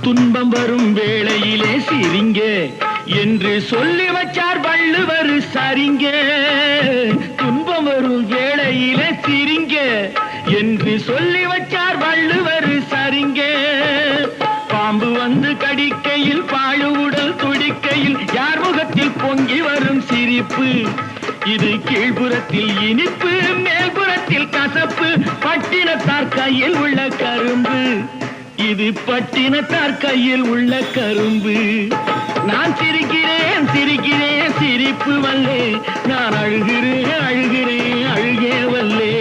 துன்பம் வரும் வேளையிலே சிரிங்க என்று சொல்லி வச்சார் வள்ளுவர் சரிங்க. துன்பம் வரும் வேளையிலே சிரிங்க என்று சொல்லி வச்சார் வள்ளுவர் சரிங்க. பாம்பு வந்து கடிக்கையில் பாழு உடல் துடிக்கையில் யார் முகத்தில் பொங்கி வரும் சிரிப்பு. இது கீழ்புறத்தில் இனிப்பு மேல்புறத்தில் கசப்பு. பட்டினத்தார் கையில் உள்ள கரும்பு. இது பட்டினத்தார் கையில் உள்ள கரும்பு. நான் சிரிக்கிறேன் சிரிக்கிறேன் சிரிப்பு வல்லே. நான் அழுகிறேன் அழுகிறேன் அழுகே வல்லே.